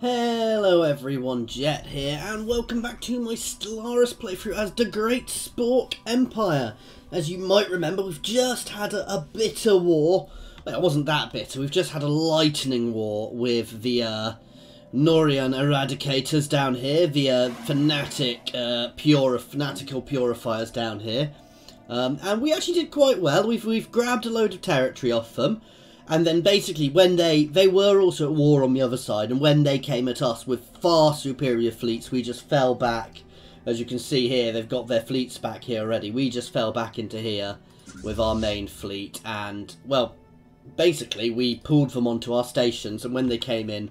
Hello everyone, Jet here, and welcome back to my Stellaris playthrough as the Great Spork Empire. As you might remember, we've just had a bitter war. Well, it wasn't that bitter, we've just had a lightning war with the Norian Eradicators down here, the Fanatic Fanatical Purifiers down here. And we actually did quite well. We've grabbed a load of territory off them. And then basically when they were also at war on the other side, and when they came at us with far superior fleets, we just fell back. As you can see here, they've got their fleets back here already. We just fell back into here with our main fleet, and, well, basically we pulled them onto our stations, and when they came in,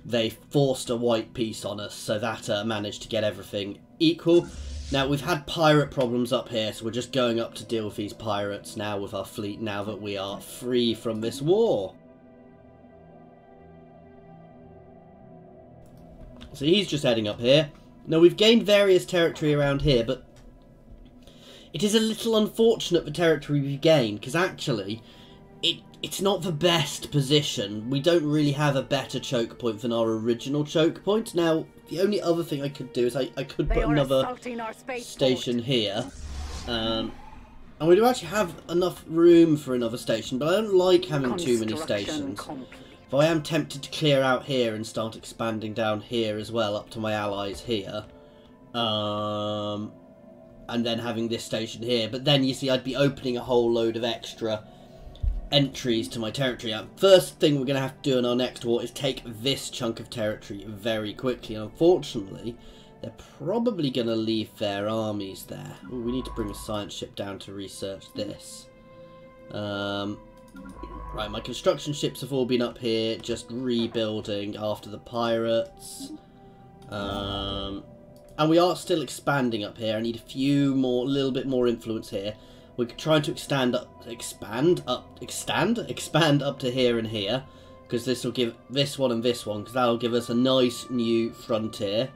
they forced a white peace on us, so that managed to get everything equal. Now, we've had pirate problems up here, so we're just going up to deal with these pirates now with our fleet, now that we are free from this war. So he's just heading up here. Now, we've gained various territory around here, but it is a little unfortunate the territory we've gained, because actually, it's not the best position. We don't really have a better choke point than our original choke point. Now, the only other thing I could do is I could put another station here. And we do actually have enough room for another station, but I don't like having too many stations. But I am tempted to clear out here and start expanding down here as well, up to my allies here. And then having this station here. But then, you see, I'd be opening a whole load of extra entries to my territory. First thing we're going to have to do in our next war is take this chunk of territory very quickly. And unfortunately, they're probably going to leave their armies there. Ooh, we need to bring a science ship down to research this. Right, my construction ships have all been up here, just rebuilding after the pirates. And we are still expanding up here. I need a little bit more influence here. We're trying to expand up to here and here, because this will give this one and this one, because that'll give us a nice new frontier.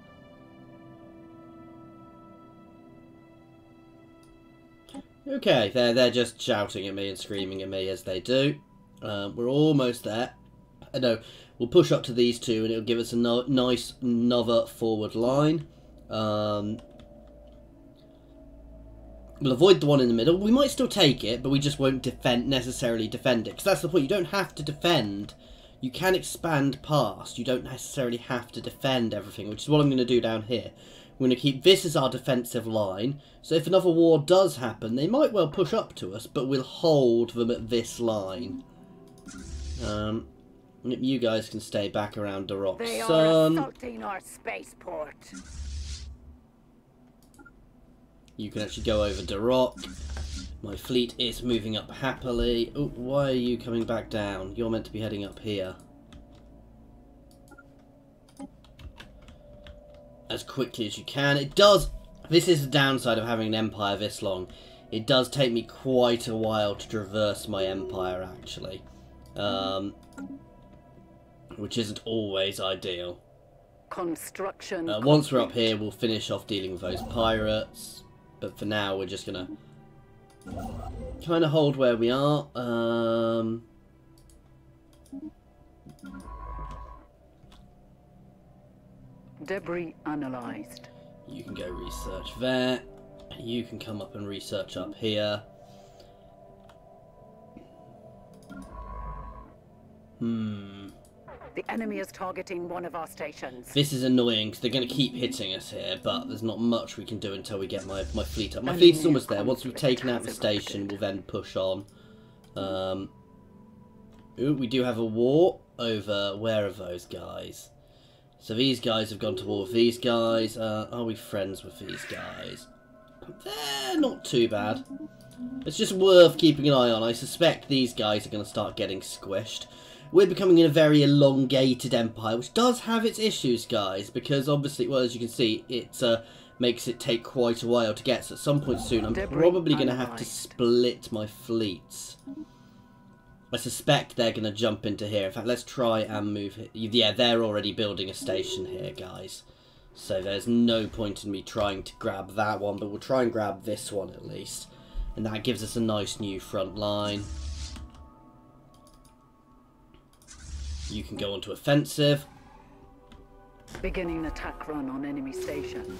Okay, they're just shouting at me and screaming at me as they do. We're almost there. No, we'll push up to these two, and it'll give us a nice another forward line. We'll avoid the one in the middle. We might still take it, but we just won't necessarily defend it. Because that's the point. You don't have to defend. You can expand past. You don't necessarily have to defend everything, which is what I'm going to do down here. We're going to keep this as our defensive line. So if another war does happen, they might well push up to us, but we'll hold them at this line. You guys can stay back around the rocks. They are assaulting our spaceport. You can actually go over Duroc. My fleet is moving up happily. Oh, why are you coming back down? You're meant to be heading up here. As quickly as you can. It does... This is the downside of having an empire this long. It does take me quite a while to traverse my empire, actually. Which isn't always ideal. Construction. Once we're up here, we'll finish off dealing with those pirates. But for now, we're just going to kind of hold where we are. Debris analyzed. You can go research there. You can come up and research up here. The enemy is targeting one of our stations. This is annoying because they're going to keep hitting us here, but there's not much we can do until we get my fleet up. My fleet's almost there. Once we've taken out the station, we'll then push on. Ooh, we do have a war over... Where are those guys? So these guys have gone to war with these guys. Are we friends with these guys? They're not too bad. It's just worth keeping an eye on. I suspect these guys are going to start getting squished. We're becoming a very elongated empire, which does have its issues, guys, because obviously, well, as you can see, it makes it take quite a while to get. So at some point soon, I'm probably going to have to split my fleets. I suspect they're going to jump into here. In fact, let's try and move here. Yeah, they're already building a station here, guys. So there's no point in me trying to grab that one, but we'll try and grab this one at least. And that gives us a nice new front line. You can go on to offensive. Beginning attack run on enemy station.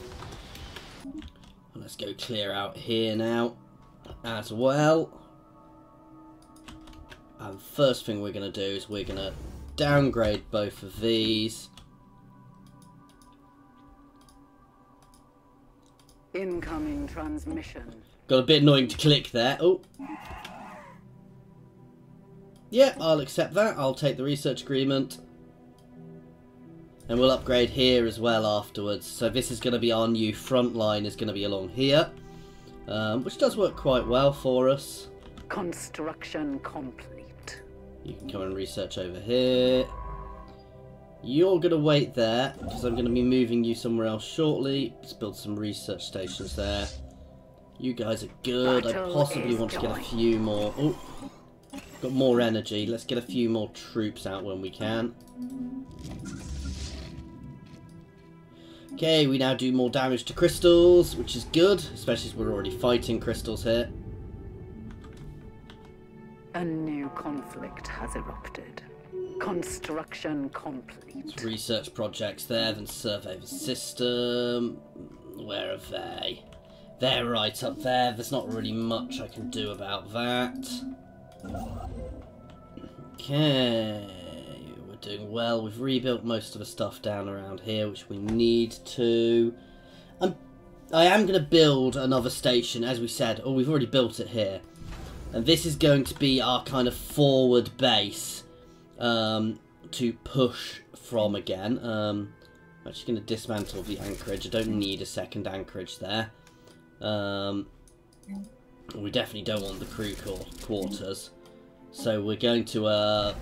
Let's go clear out here now as well. And first thing we're going to do is we're going to downgrade both of these. Incoming transmission. Got a bit annoying to click there. Oh. Yeah, I'll accept that. I'll take the research agreement. And we'll upgrade here as well afterwards. So this is going to be our new front line, is going to be along here. Which does work quite well for us. Construction complete. You can come and research over here. You're going to wait there, because I'm going to be moving you somewhere else shortly. Let's build some research stations there. You guys are good. I possibly want to get a few more. Oh, got more energy. Let's get a few more troops out when we can. Okay, we now do more damage to crystals, which is good, especially as we're already fighting crystals here. A new conflict has erupted. Construction complete. Research projects there, then survey the system. Where are they? They're right up there. There's not really much I can do about that. Okay, we're doing well. We've rebuilt most of the stuff down around here, which we need to. I am going to build another station, as we said. Oh, we've already built it here. And this is going to be our kind of forward base. To push from again. I'm actually going to dismantle the anchorage. I don't need a second anchorage there. We definitely don't want the crew quarters. So we're going to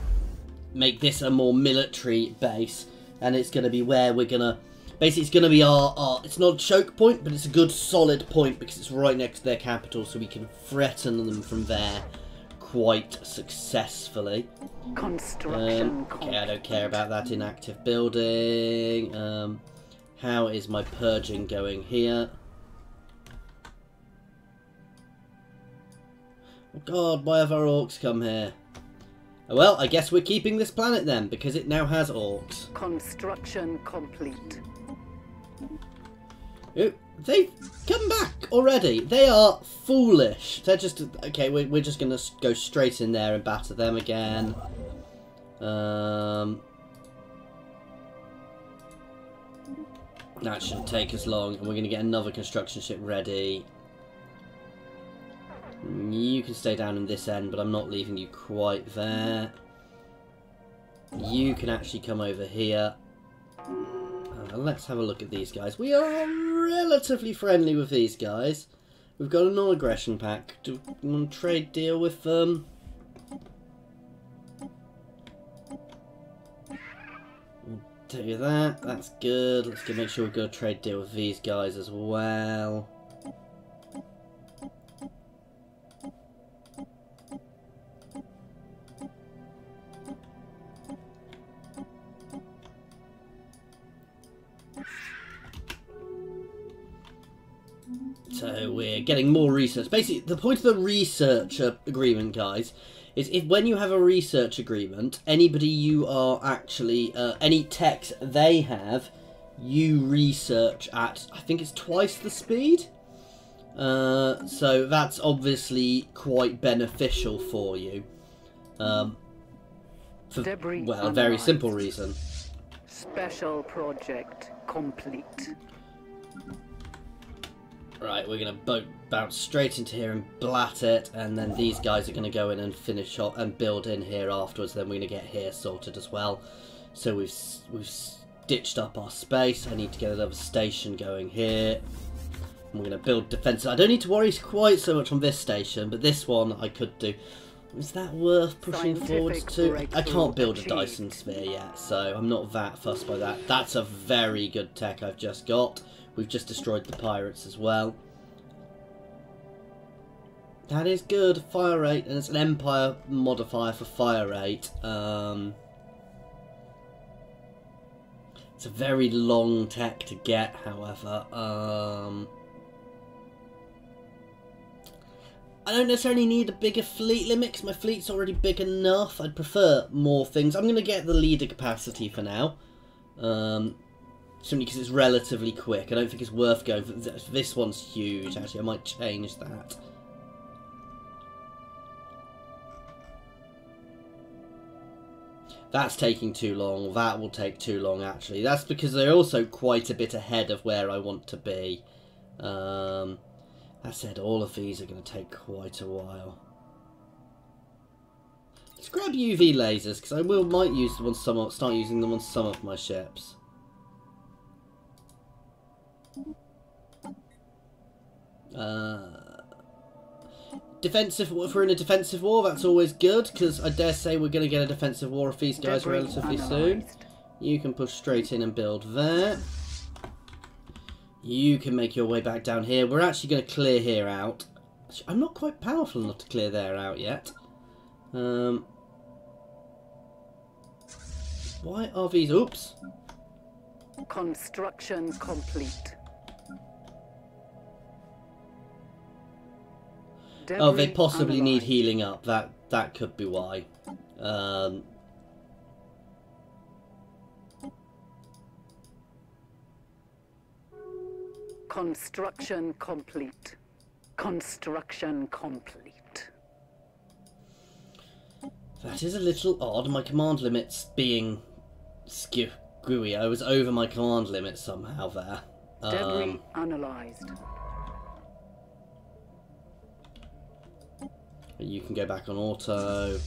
make this a more military base. And it's going to be where we're going to... Basically, it's going to be our... It's not a choke point, but it's a good solid point because it's right next to their capital. So we can threaten them from there quite successfully. Construction okay, I don't care about that inactive building. How is my purging going here? Oh god, why have our orcs come here? Oh, well, I guess we're keeping this planet then, because it now has orcs. Construction complete. Oh, they've come back already. They are foolish. They're just... Okay, we're just going to go straight in there and batter them again. That shouldn't take us long. And we're going to get another construction ship ready. You can stay down in this end, but I'm not leaving you quite there. You can actually come over here. Let's have a look at these guys. We are relatively friendly with these guys. We've got a non-aggression pact. Do we want a trade deal with them? We'll do that. That's good. Let's go make sure we've got a trade deal with these guys as well. So we're getting more research. Basically, the point of the research agreement, guys, is if when you have a research agreement, anybody you are actually, any techs they have, you research at, I think it's twice the speed. So that's obviously quite beneficial for you. For, well, a very simple reason. Special project complete. Right, we're going to bounce straight into here and blat it, and then these guys are going to go in and finish off and build in here afterwards. Then we're going to get here sorted as well. So we've stitched up our space. I need to get another station going here. And we're going to build defences. I don't need to worry quite so much on this station, but this one I could do. Is that worth pushing forwards to? I can't build a Dyson sphere yet, so I'm not that fussed by that. That's a very good tech I've just got. We've just destroyed the pirates as well. That is good. Fire rate, and it's an empire modifier for fire rate. It's a very long tech to get, however. I don't necessarily need a bigger fleet limit because my fleet's already big enough. I'd prefer more things. I'm going to get the leader capacity for now. Simply because it's relatively quick. I don't think it's worth going for... This one's huge, actually. I might change that. That's taking too long. That will take too long, actually. That's because they're also quite a bit ahead of where I want to be. That said, all of these are going to take quite a while. Let's grab UV lasers, because I might use them on start using them on some of my ships. Defensive. If we're in a defensive war, that's always good, because I dare say we're going to get a defensive war of these guys relatively soon. You can push straight in and build there. You can make your way back down here. We're actually going to clear here out. I'm not quite powerful enough to clear there out yet. Why are these... Oops. Construction complete. Oh, they possibly need healing up. That could be why. Construction complete. Construction complete. That is a little odd. My command limit's being screwy. I was over my command limit somehow there. Debris analyzed. You can go back on auto.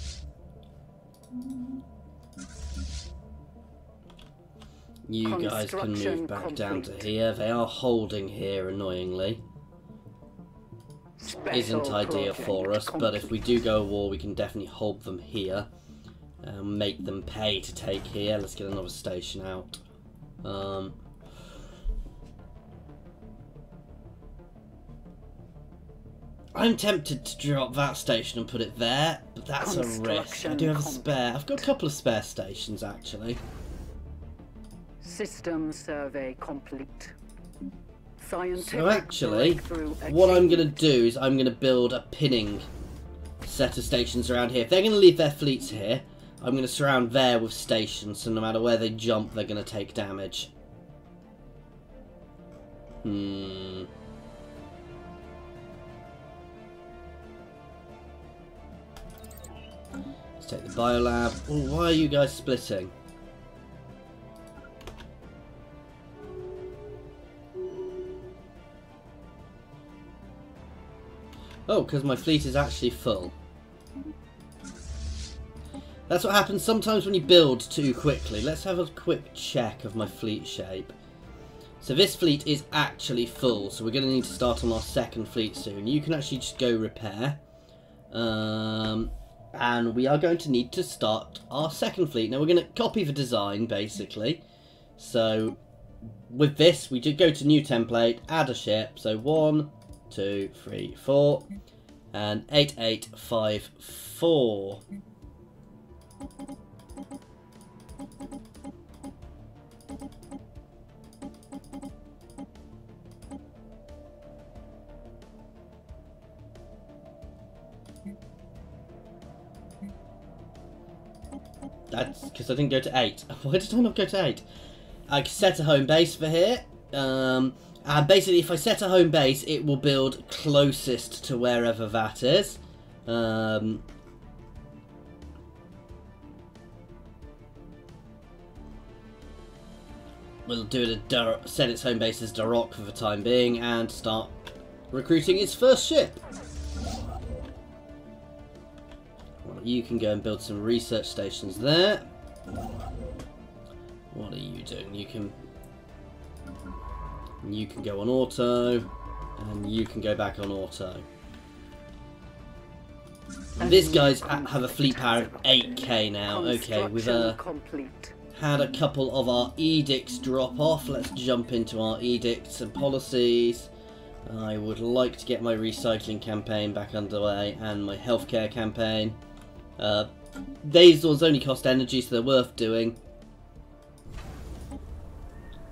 You guys can move back down to here. They are holding here, annoyingly. Isn't ideal for us, but if we do go to war, we can definitely hold them here. And make them pay to take here. Let's get another station out. I'm tempted to drop that station and put it there, but that's a risk. I do have a spare. I've got a couple of spare stations, actually. System survey complete. Scientific So actually, what I'm going to do is I'm going to build a pinning set of stations around here. If they're going to leave their fleets here, I'm going to surround there with stations, so no matter where they jump, they're going to take damage. Let's take the biolab. Oh, why are you guys splitting? Oh, because my fleet is actually full. That's what happens sometimes when you build too quickly. Let's have a quick check of my fleet shape. So this fleet is actually full, so we're going to need to start on our second fleet soon. You can actually just go repair. And we are going to need to start our second fleet. Now we're going to copy the design, basically. So with this, we did go to new template, add a ship. So 1, 2, 3, 4, and 8, 8, 5, 4. That's because I didn't go to 8. Why did I not go to 8? I set a home base for here. And basically, if I set a home base, it will build closest to wherever that is. We'll do it set its home base as Darok for the time being and start recruiting its first ship. Well, you can go and build some research stations there. What are you doing? You can go on auto, and you can go back on auto. And these guys have a fleet power of 8k now. Okay, we've had a couple of our edicts drop off. Let's jump into our edicts and policies. I would like to get my recycling campaign back underway and my healthcare campaign. These ones only cost energy, so they're worth doing.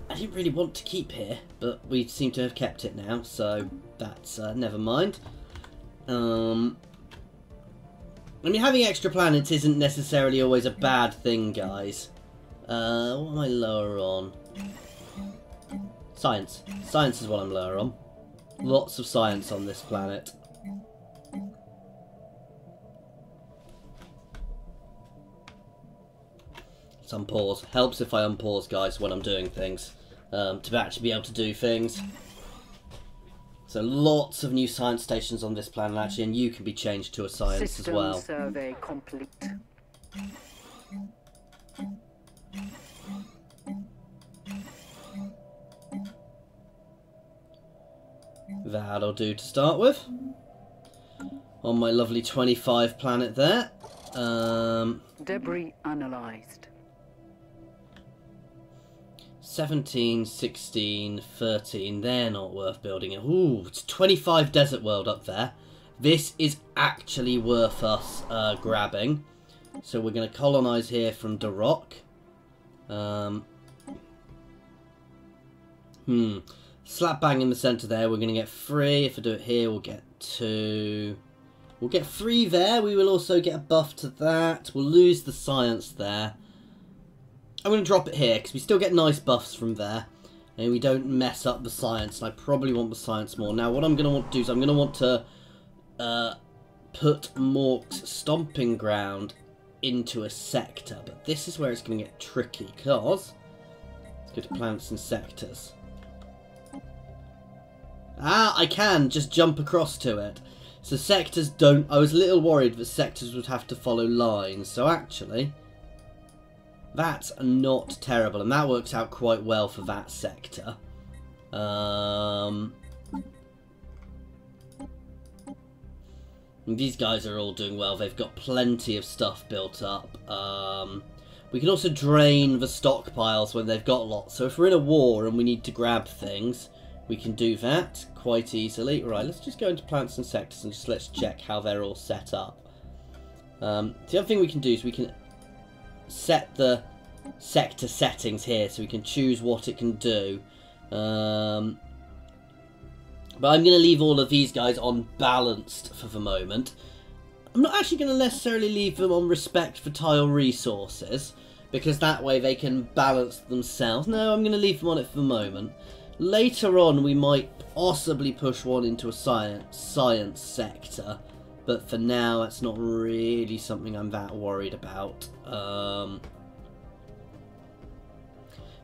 I didn't really want to keep here, but we seem to have kept it now, so that's never mind. I mean, having extra planets isn't necessarily always a bad thing, guys. What am I lower on? Science. Science is what I'm lower on. Lots of science on this planet. Let's unpause. Helps if I unpause, guys, when I'm doing things. To actually be able to do things. So lots of new science stations on this planet, actually, and you can be changed to a science System as well. survey complete. That'll do to start with. On my lovely 25 planet there. Debris analyzed. 17, 16, 13. They're not worth building it. Ooh, it's 25 desert world up there. This is actually worth us grabbing. So we're going to colonize here from Darok. Slap bang in the centre there. We're going to get 3. If I do it here, we'll get 2. We'll get 3 there. We will also get a buff to that. We'll lose the science there. I'm going to drop it here because we still get nice buffs from there. And we don't mess up the science. And I probably want the science more. Now, what I'm going to want to do is I'm going to want to put Mork's stomping ground into a sector. But this is where it's going to get tricky because let's go to planets and sectors. Ah, I can just jump across to it. So sectors don't... I was a little worried that sectors would have to follow lines. So actually, that's not terrible. And that works out quite well for that sector. These guys are all doing well. They've got plenty of stuff built up. We can also drain the stockpiles when they've got lots. So if we're in a war and we need to grab things, we can do that quite easily. Right, let's just go into planets and sectors and just let's check how they're all set up. The other thing we can do is we can set the sector settings here so we can choose what it can do. But I'm going to leave all of these guys on balanced for the moment. I'm not actually going to necessarily leave them on respect for tile resources, because that way they can balance themselves. No, I'm going to leave them on it for the moment. Later on, we might possibly push one into a science sector, but for now, that's not really something I'm that worried about.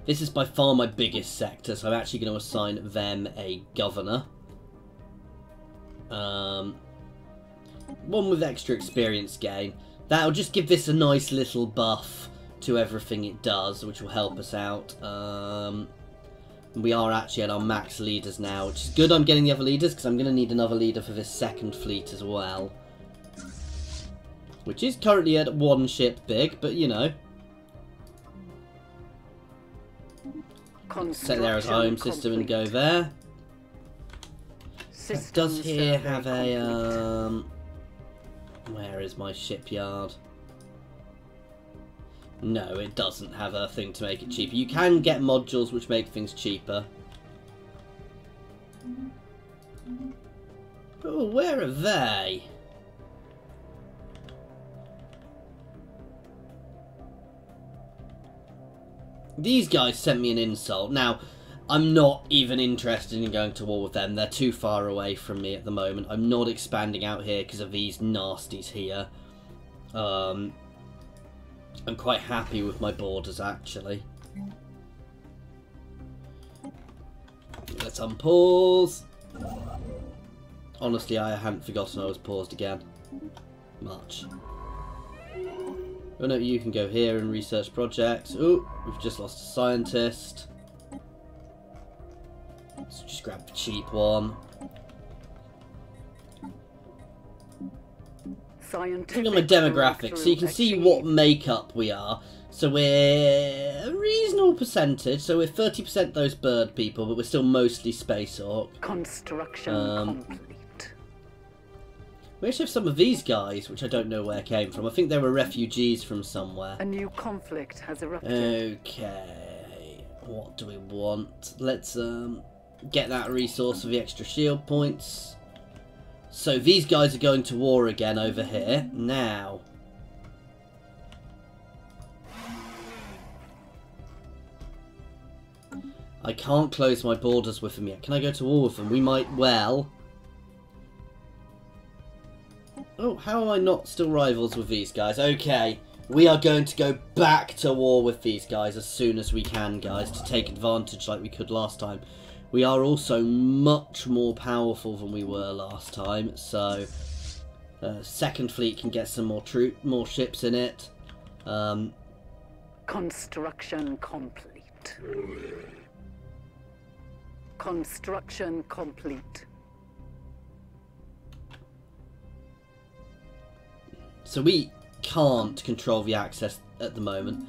This is by far my biggest sector, so I'm actually going to assign them a governor. One with extra experience gain. That'll just give this a nice little buff to everything it does, which will help us out. We are actually at our max leaders now, which is good. I'm getting the other leaders because I'm going to need another leader for this second fleet as well. Which is currently at 1 ship big, but you know. Set there as home system and go there. It does here have a where is my shipyard? No, it doesn't have a thing to make it cheaper. You can get modules which make things cheaper. Oh, where are they? These guys sent me an insult. Now, I'm not even interested in going to war with them. They're too far away from me at the moment. I'm not expanding out here because of these nasties here. I'm quite happy with my borders, actually. Let's unpause. Honestly, I hadn't forgotten I was paused again. Much. Oh no, you can go here and research projects. Oh, we've just lost a scientist. Let's just grab the cheap one. Look at my demographics, so you can see what makeup we are. So we're a reasonable percentage. So we're 30% those bird people, but we're still mostly space orc. Construction complete. We actually have some of these guys, which I don't know where came from. I think they were refugees from somewhere. A new conflict has erupted. Okay, what do we want? Let's get that resource for the extra shield points. So these guys are going to war again over here. Now, I can't close my borders with them yet. Can I go to war with them? We might well. Oh, how am I not still rivals with these guys? Okay, we are going to go back to war with these guys as soon as we can, guys, to take advantage like we could last time. We are also much more powerful than we were last time, so second fleet can get some more ships in it. Construction complete. Construction complete. So we can't control the access at the moment.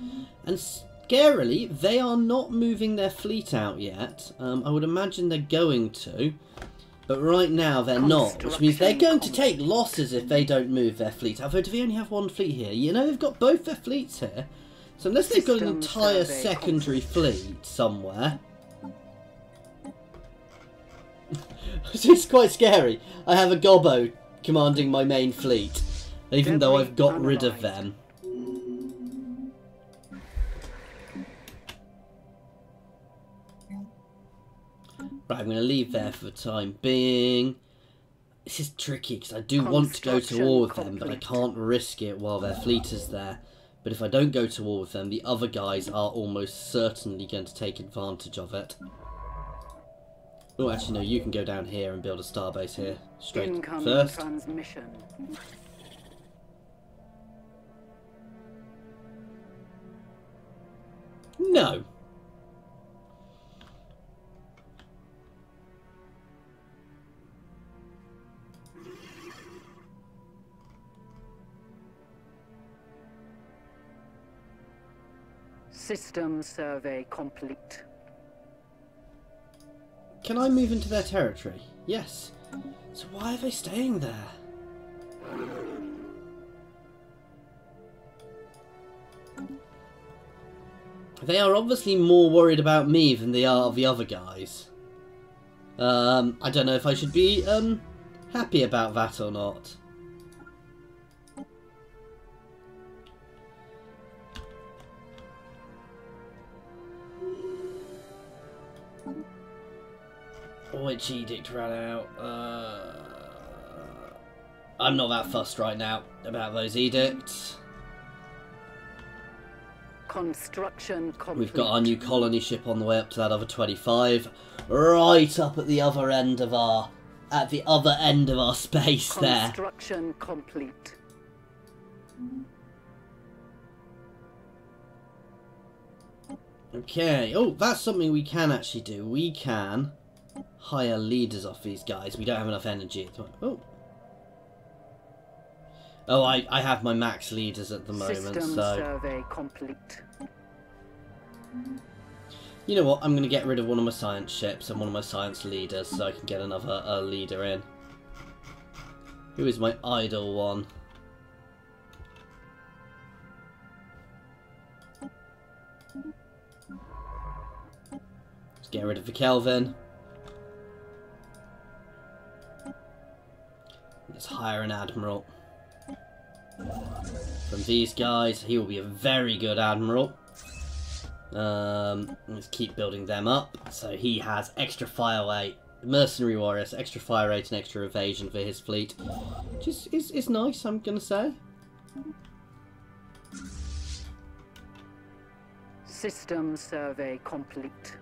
And scarily, they are not moving their fleet out yet. I would imagine they're going to. But right now they're not. Which means they're going to take losses if they don't move their fleet. Although, do they only have one fleet here? You know, they've got both their fleets here. So unless they've got an entire secondary fleet somewhere. It's quite scary. I have a gobbo commanding my main fleet. Even though I've got rid of them. Right, I'm going to leave there for the time being. This is tricky because I do want to go to war with them, but I can't risk it while their fleet is there. But if I don't go to war with them, the other guys are almost certainly going to take advantage of it. Oh, actually no, you can go down here and build a starbase here. Straight first. Transmission. No. System survey complete. Can I move into their territory? Yes. So why are they staying there? They are obviously more worried about me than they are the other guys. I don't know if I should be happy about that or not. Which edict ran out? I'm not that fussed right now about those edicts. Construction complete. We've got our new colony ship on the way up to that other 25, right up at the other end of our space there. Construction complete. Okay. Oh, that's something we can actually do. We can hire leaders off these guys. We don't have enough energy at the moment. Oh. Oh, I have my max leaders at the moment, System so... survey complete. You know what? I'm going to get rid of one of my science ships and one of my science leaders so I can get another leader in. Who is my idle one? Let's get rid of the Kelvin. Let's hire an admiral. From these guys, he will be a very good admiral. Let's keep building them up. So he has extra fire rate, mercenary warriors, extra fire rate and extra evasion for his fleet, which is nice, I'm gonna say. System survey complete.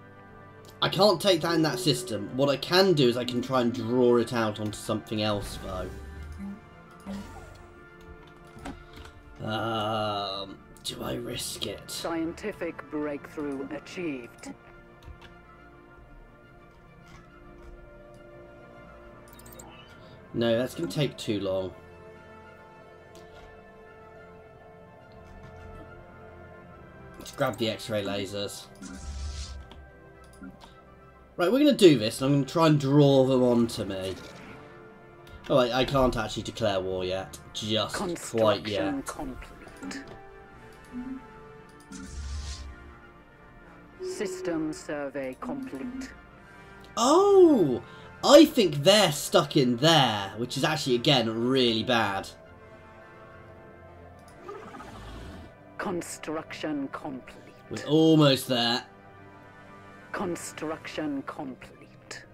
I can't take that in that system. What I can do is I can try and draw it out onto something else, though. Do I risk it? Scientific breakthrough achieved. No, that's going to take too long. Let's grab the X-ray lasers. Right, we're going to do this, and I'm going to try and draw them onto me. Oh, I can't actually declare war yet. Just quite yet. Complete. System survey complete. Oh! I think they're stuck in there, which is actually, again, really bad. Construction complete. We're almost there. Construction complete.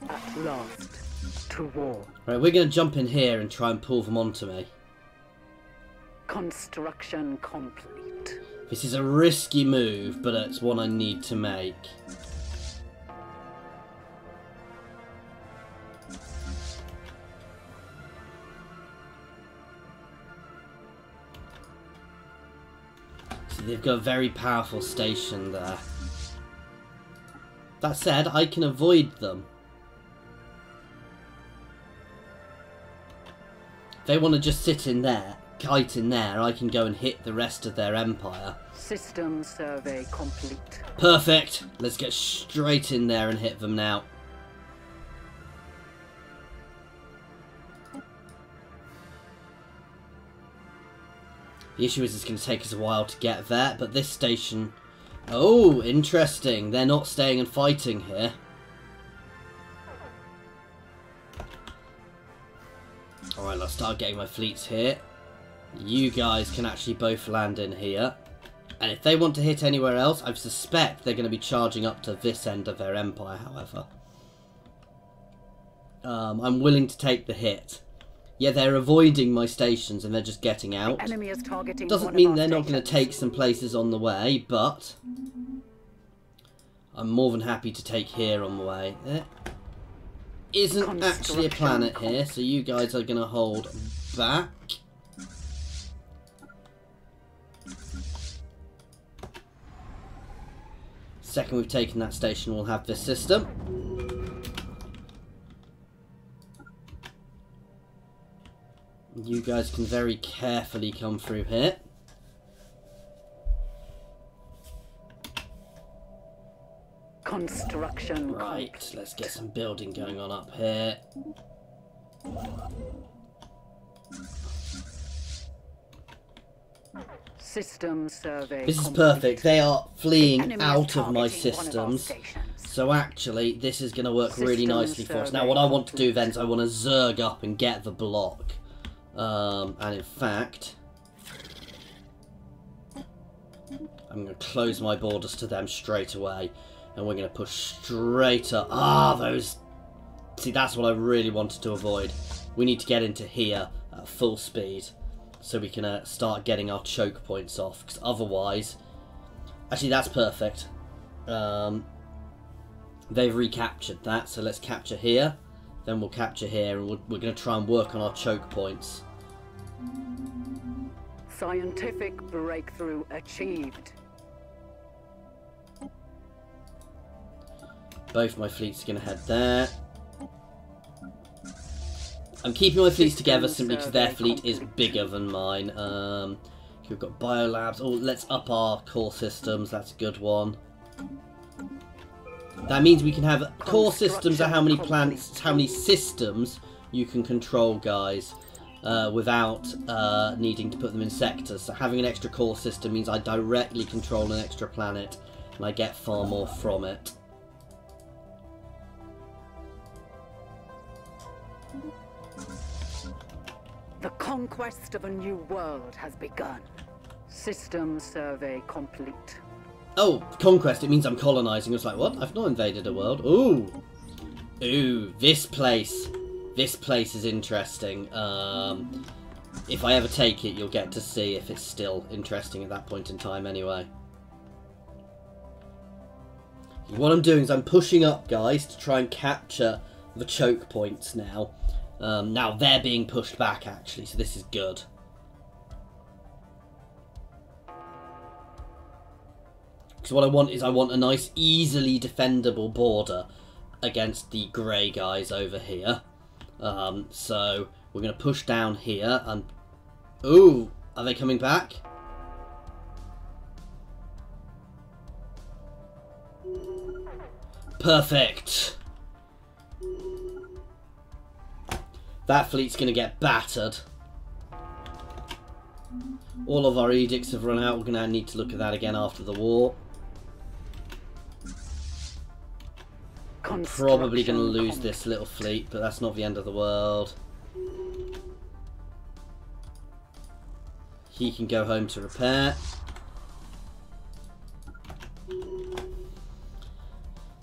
At last, to war. Right, we're going to jump in here and try and pull them onto me. Construction complete. This is a risky move, but it's one I need to make. So they've got a very powerful station there. That said, I can avoid them. If they want to just sit in there, kite in there, I can go and hit the rest of their empire. System survey complete. Perfect! Let's get straight in there and hit them now. The issue is it's going to take us a while to get there, but this station... Oh, interesting. They're not staying and fighting here. Alright, let's start getting my fleets here. You guys can actually both land in here. And if they want to hit anywhere else, I suspect they're going to be charging up to this end of their empire, however. I'm willing to take the hit. Yeah, they're avoiding my stations and they're just getting out. The enemy is targeting Doesn't mean they're not going to take some places on the way, but I'm more than happy to take here on the way. There isn't actually a planet here, so you guys are going to hold back. Second we've taken that station, we'll have this system. You guys can very carefully come through here. Construction right, complete. Let's get some building going on up here. System survey This is complete. perfect. They are fleeing Enemy out is of my targeting one of our systems. stations. So actually, this is going to work really System nicely for us. Now, survey what I want to do complete. then is I want to zerg up and get the block. And in fact, I'm going to close my borders to them straight away. And we're going to push straight up. Ah, those... See, that's what I really wanted to avoid. We need to get into here at full speed. So we can start getting our choke points off. Because otherwise... Actually, that's perfect. They've recaptured that. So let's capture here. Then we'll capture here. And we're going to try and work on our choke points. Scientific breakthrough achieved. Both my fleets are going to head there. I'm keeping my fleets together simply because their fleet is bigger than mine. We've got biolabs. Oh, let's up our core systems. That's a good one. That means we can have core systems are how many plants, how many systems you can control, guys, without needing to put them in sectors. So having an extra core system means I directly control an extra planet and I get far more from it. The conquest of a new world has begun. System survey complete. Oh, conquest, it means I'm colonising. It's like, what? I've not invaded a world. Ooh. Ooh, this place. This place is interesting. If I ever take it, you'll get to see if it's still interesting at that point in time anyway. What I'm doing is I'm pushing up, guys, to try and capture the choke points now. Now they're being pushed back, actually, so this is good. Because what I want is I want a nice, easily defendable border against the grey guys over here. So we're going to push down here. And ooh, are they coming back? Perfect. That fleet's going to get battered. All of our edicts have run out. We're going to need to look at that again after the war. Probably going to lose this little fleet, but that's not the end of the world. He can go home to repair.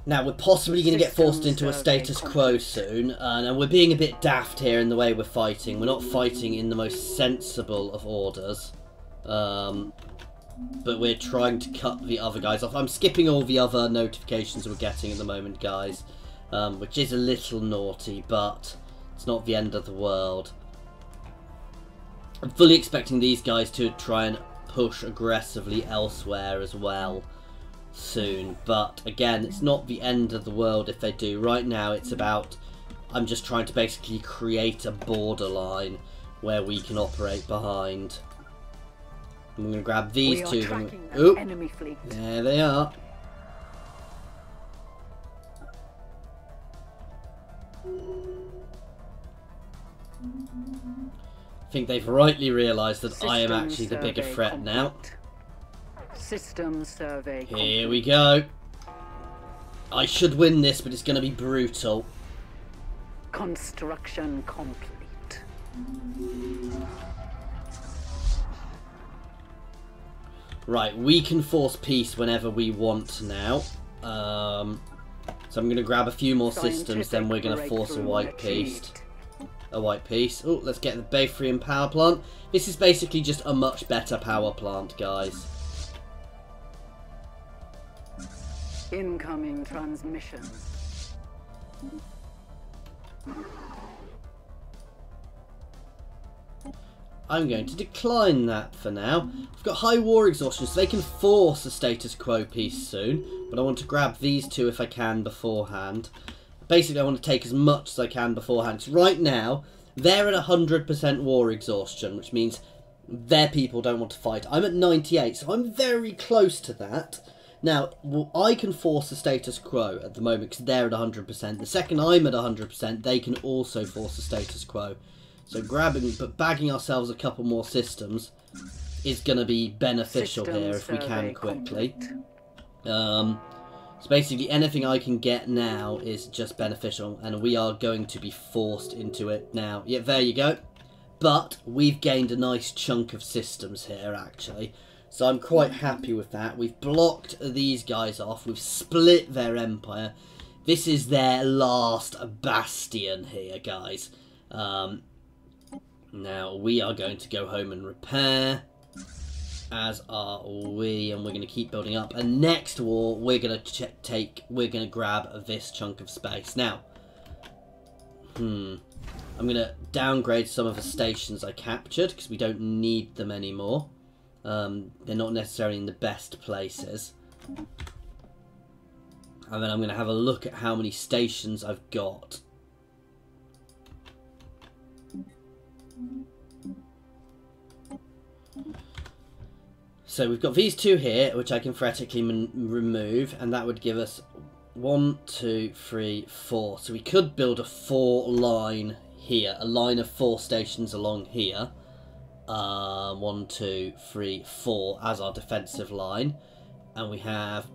Now, we're possibly going to get forced into a status quo soon, and we're being a bit daft here in the way we're fighting. We're not fighting in the most sensible of orders, but we're trying to cut the other guys off. I'm skipping all the other notifications we're getting at the moment, guys, which is a little naughty, but it's not the end of the world. I'm fully expecting these guys to try and push aggressively elsewhere as well soon, but again, it's not the end of the world if they do. Right now it's about, I'm just trying to basically create a borderline where we can operate behind. I'm going to grab these two. Oop, enemy fleet. There they are. I think they've rightly realised that I am actually the bigger threat now. System survey. Here we go. I should win this, but it's going to be brutal. Construction complete. Right, we can force peace whenever we want now. So I'm going to grab a few more systems, then we're going to force a white peace. Oh, let's get the Bayfrian power plant. This is basically just a much better power plant, guys. Incoming transmission. I'm going to decline that for now. I've got high war exhaustion, so they can force a status quo piece soon. But I want to grab these two if I can beforehand. Basically, I want to take as much as I can beforehand. So right now, they're at 100% war exhaustion, which means their people don't want to fight. I'm at 98, so I'm very close to that. Now, I can force a status quo at the moment because they're at 100%. The second I'm at 100%, they can also force a status quo. So bagging ourselves a couple more systems is going to be beneficial here if we can quickly. So basically anything I can get now is just beneficial, and we are going to be forced into it now. Yeah, there you go. But we've gained a nice chunk of systems here, actually. So I'm quite happy with that. We've blocked these guys off. We've split their empire. This is their last bastion here, guys. Now we are going to go home and repair, as are we, and we're going to keep building up. And next war, we're going to grab this chunk of space. Now, I'm going to downgrade some of the stations I captured because we don't need them anymore. They're not necessarily in the best places. And then I'm going to have a look at how many stations I've got. So we've got these two here, which I can theoretically remove, and that would give us 1, 2, 3, 4. So we could build a 4-line here, a line of 4 stations along here. 1, 2, 3, 4 as our defensive line, and we have.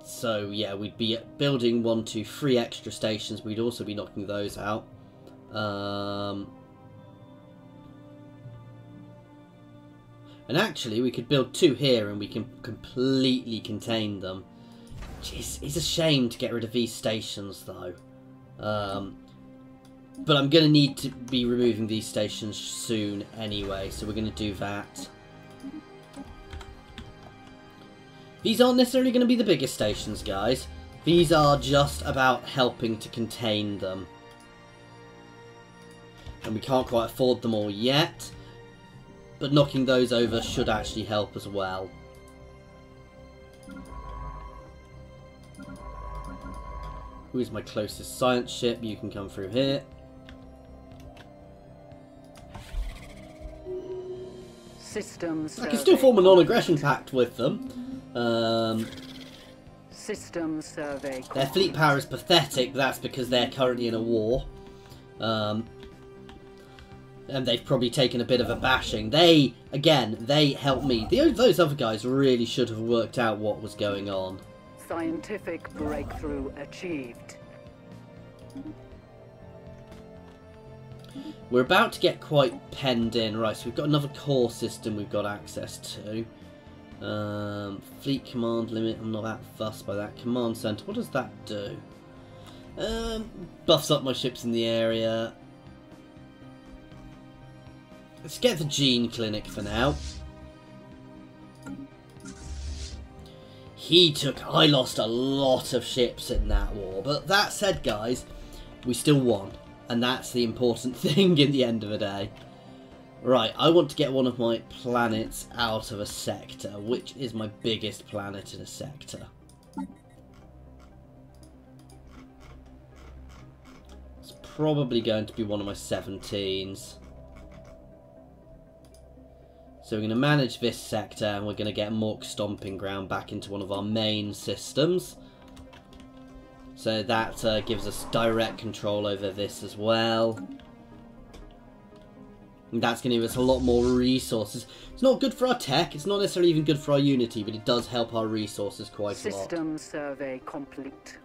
So yeah, we'd be building 1, 2, 3 extra stations. We'd also be knocking those out. And actually, we could build 2 here, and we can completely contain them. It's a shame to get rid of these stations, though. But I'm going to need to be removing these stations soon anyway, so we're going to do that. These aren't necessarily going to be the biggest stations, guys. These are just about helping to contain them. And we can't quite afford them all yet, but knocking those over should actually help as well. Who is my closest science ship? You can come through here. Systems. I can still form a non-aggression pact with them. System survey. Their fleet power is pathetic, but that's because they're currently in a war. And they've probably taken a bit of a bashing. They helped me. Those other guys really should have worked out what was going on. Scientific breakthrough achieved. We're about to get quite penned in. Right, so we've got another core system we've got access to. Fleet command limit, I'm not that fussed by that. Command center, what does that do? Buffs up my ships in the area. Let's get the gene clinic for now. I lost a lot of ships in that war, but that said, guys, we still won, and that's the important thing in the end of the day. Right, I want to get one of my planets out of a sector. Which is my biggest planet in a sector? It's probably going to be one of my 17s. So we're going to manage this sector, and we're going to get Mork Stomping Ground back into one of our main systems. So that gives us direct control over this as well. And that's going to give us a lot more resources. It's not good for our tech, it's not necessarily even good for our unity, but it does help our resources quite a lot. System survey complete.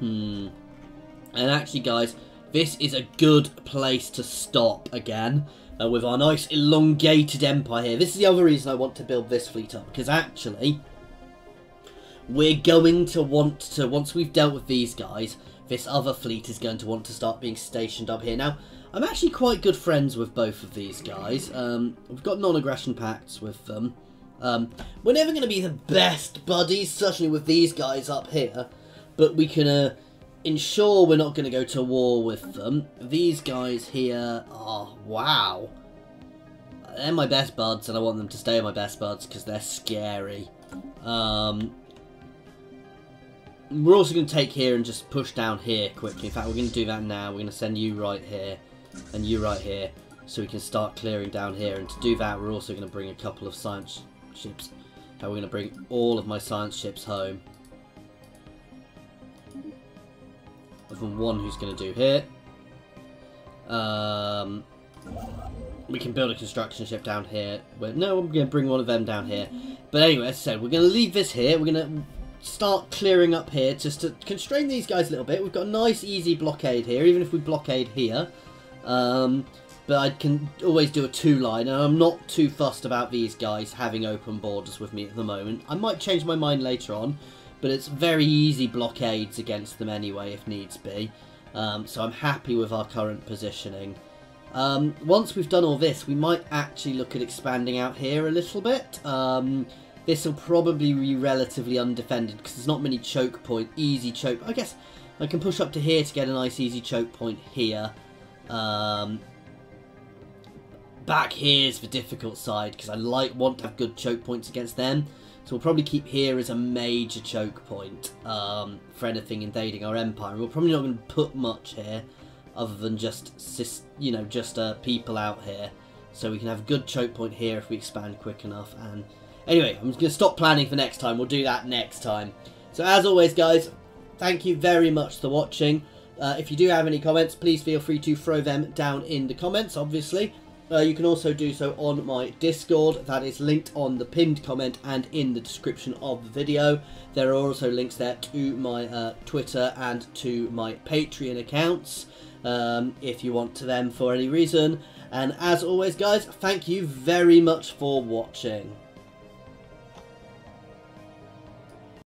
And actually, guys, this is a good place to stop again. With our nice elongated empire here. This is the other reason I want to build this fleet up, because actually we're going to want to, once we've dealt with these guys, this other fleet is going to want to start being stationed up here. Now, I'm actually quite good friends with both of these guys. We've got non-aggression pacts with them. We're never going to be the best buddies, certainly with these guys up here, but we can ensure we're not going to go to war with them. These guys here are, wow, they're my best buds, and I want them to stay my best buds because they're scary. We're also going to take here and just push down here quickly. In fact, we're going to do that now. We're going to send you right here and you right here so we can start clearing down here. And to do that, we're also going to bring a couple of science ships. We're going to bring all of my science ships home. Other than one who's going to do here. We can build a construction ship down here. No, I'm going to bring one of them down here. But anyway, as I said, we're going to leave this here. We're going to start clearing up here just to constrain these guys a little bit. We've got a nice easy blockade here, even if we blockade here. But I can always do a 2-line, and I'm not too fussed about these guys having open borders with me at the moment. I might change my mind later on, but it's very easy blockades against them anyway if needs be. So I'm happy with our current positioning. Once we've done all this, we might actually look at expanding out here a little bit. This will probably be relatively undefended because there's not many choke point, easy choke. I guess I can push up to here to get a nice easy choke point here. Back here's the difficult side because I want to have good choke points against them. So we'll probably keep here as a major choke point for anything invading our empire. We're probably not going to put much here other than just people out here. So we can have a good choke point here if we expand quick enough. And anyway, I'm just going to stop planning for next time. We'll do that next time. So as always, guys, thank you very much for watching. If you do have any comments, please feel free to throw them down in the comments, obviously. You can also do so on my Discord. That is linked on the pinned comment and in the description of the video. There are also links there to my Twitter and to my Patreon accounts if you want to them for any reason. And as always, guys, thank you very much for watching.